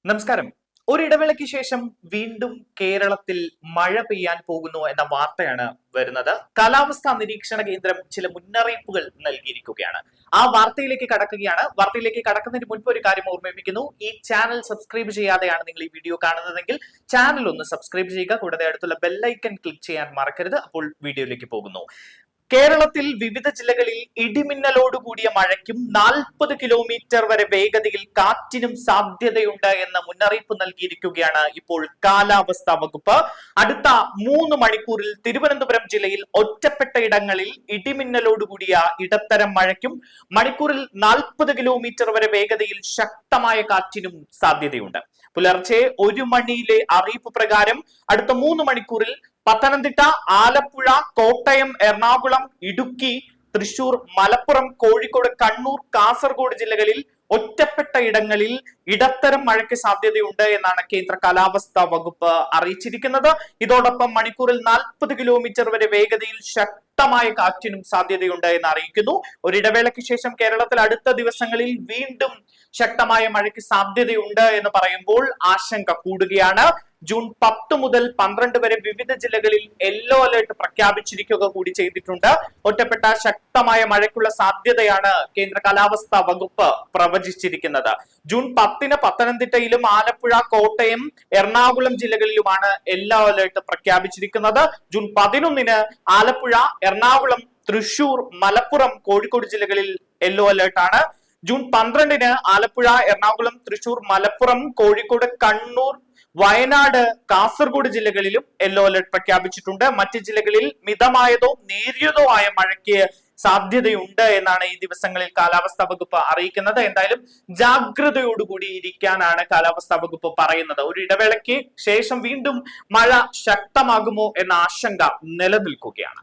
നമസ്കാരം. ഒരിടവേളയ്ക്ക് ശേഷം വീണ്ടും കേരളത്തിൽ മഴ പെയ്യാൻ പോകുന്നു എന്ന വാർത്തയാണ് വരുന്നത്. കാലാവസ്ഥാ നിരീക്ഷണ കേന്ദ്രം ചില മുന്നറിയിപ്പുകൾ നൽകിയിരിക്കുകയാണ്. ആ വാർത്തയിലേക്ക് കടക്കുകയാണ്. വാർത്തയിലേക്ക് കടക്കുന്നതിന് മുൻപ് ഒരു കാര്യം ഓർമ്മിപ്പിക്കുന്നു. ഈ ചാനൽ സബ്സ്ക്രൈബ് ചെയ്യാതെയാണ് നിങ്ങൾ ഈ വീഡിയോ കാണുന്നതെങ്കിൽ ചാനൽ ഒന്ന് സബ്സ്ക്രൈബ് ചെയ്യുക. കൂടാതെ അടുത്തുള്ള ബെല്ലൈക്കൺ ക്ലിക്ക് ചെയ്യാൻ മറക്കരുത്. അപ്പോൾ വീഡിയോയിലേക്ക് പോകുന്നു. കേരളത്തിൽ വിവിധ ജില്ലകളിൽ ഇടിമിന്നലോട് കൂടിയ മഴയ്ക്കും 40 കിലോമീറ്റർ വരെ വേഗതയിൽ കാറ്റിനും സാധ്യതയുണ്ട് എന്ന മുന്നറിയിപ്പ് നൽകിയിരിക്കുകയാണ് ഇപ്പോൾ കാലാവസ്ഥാ വകുപ്പ്. അടുത്ത 3 മണിക്കൂറിൽ തിരുവനന്തപുരം ജില്ലയിൽ ഒറ്റപ്പെട്ട ഇടങ്ങളിൽ ഇടിമിന്നലോട് കൂടിയ ഇടത്തരം മഴയ്ക്കും മണിക്കൂറിൽ 40 കിലോമീറ്റർ വരെ വേഗതയിൽ ശക്തമായ കാറ്റിനും സാധ്യതയുണ്ട്. പുലർച്ചെ 1 മണിയിലെ അറിയിപ്പ് പ്രകാരം അടുത്ത 3 മണിക്കൂറിൽ പത്തനംതിട്ട, ആലപ്പുഴ, കോട്ടയം, എറണാകുളം, ഇടുക്കി, തൃശൂർ, മലപ്പുറം, കോഴിക്കോട്, കണ്ണൂർ, കാസർഗോഡ് ജില്ലകളിൽ ഒറ്റപ്പെട്ട ഇടങ്ങളിൽ ഇടത്തരം മഴയ്ക്ക് സാധ്യതയുണ്ട് എന്നാണ് കേന്ദ്ര കാലാവസ്ഥാ വകുപ്പ് അറിയിച്ചിരിക്കുന്നത്. ഇതോടൊപ്പം മണിക്കൂറിൽ 40 കിലോമീറ്റർ വരെ വേഗതയിൽ ശക്തമായ കാറ്റിനും സാധ്യതയുണ്ട് എന്ന് അറിയിക്കുന്നു. ഒരിടവേളയ്ക്ക് ശേഷം കേരളത്തിൽ അടുത്ത ദിവസങ്ങളിൽ വീണ്ടും ശക്തമായ മഴയ്ക്ക് സാധ്യതയുണ്ട് എന്ന് പറയുമ്പോൾ ആശങ്ക കൂടുകയാണ്. ജൂൺ 10 മുതൽ 12 വരെ വിവിധ ജില്ലകളിൽ യെല്ലോ അലേർട്ട് പ്രഖ്യാപിച്ചിരിക്കുക കൂടി ചെയ്തിട്ടുണ്ട്. ഒറ്റപ്പെട്ട ശക്തമായ മഴയ്ക്കുള്ള സാധ്യതയാണ് കേന്ദ്ര കാലാവസ്ഥാ വകുപ്പ് പ്രവചിച്ചിരിക്കുന്നത്. ജൂൺ 10 പത്തനംതിട്ടയിലും ആലപ്പുഴ, കോട്ടയം, എറണാകുളം ജില്ലകളിലുമാണ് യെല്ലോ അലേർട്ട് പ്രഖ്യാപിച്ചിരിക്കുന്നത്. ജൂൺ 11 ആലപ്പുഴ, എറണാകുളം, തൃശൂർ, മലപ്പുറം, കോഴിക്കോട് ജില്ലകളിൽ യെല്ലോ അലേർട്ട് ആണ്. ജൂൺ 12 ആലപ്പുഴ, എറണാകുളം, തൃശൂർ, മലപ്പുറം, കോഴിക്കോട്, കണ്ണൂർ, വയനാട്, കാസർഗോഡ് ജില്ലകളിലും യെല്ലോ അലർട്ട് പ്രഖ്യാപിച്ചിട്ടുണ്ട്. മറ്റ് ജില്ലകളിൽ മിതമായതോ നേരിയതോ ആയ മഴയ്ക്ക് സാധ്യതയുണ്ട് എന്നാണ് ഈ ദിവസങ്ങളിൽ കാലാവസ്ഥാ വകുപ്പ് അറിയിക്കുന്നത്. എന്തായാലും ജാഗ്രതയോടുകൂടി ഇരിക്കാനാണ് കാലാവസ്ഥാ വകുപ്പ് പറയുന്നത്. ഒരു ഇടവേളയ്ക്ക് ശേഷം വീണ്ടും മഴ ശക്തമാകുമോ എന്ന ആശങ്ക നിലനിൽക്കുകയാണ്.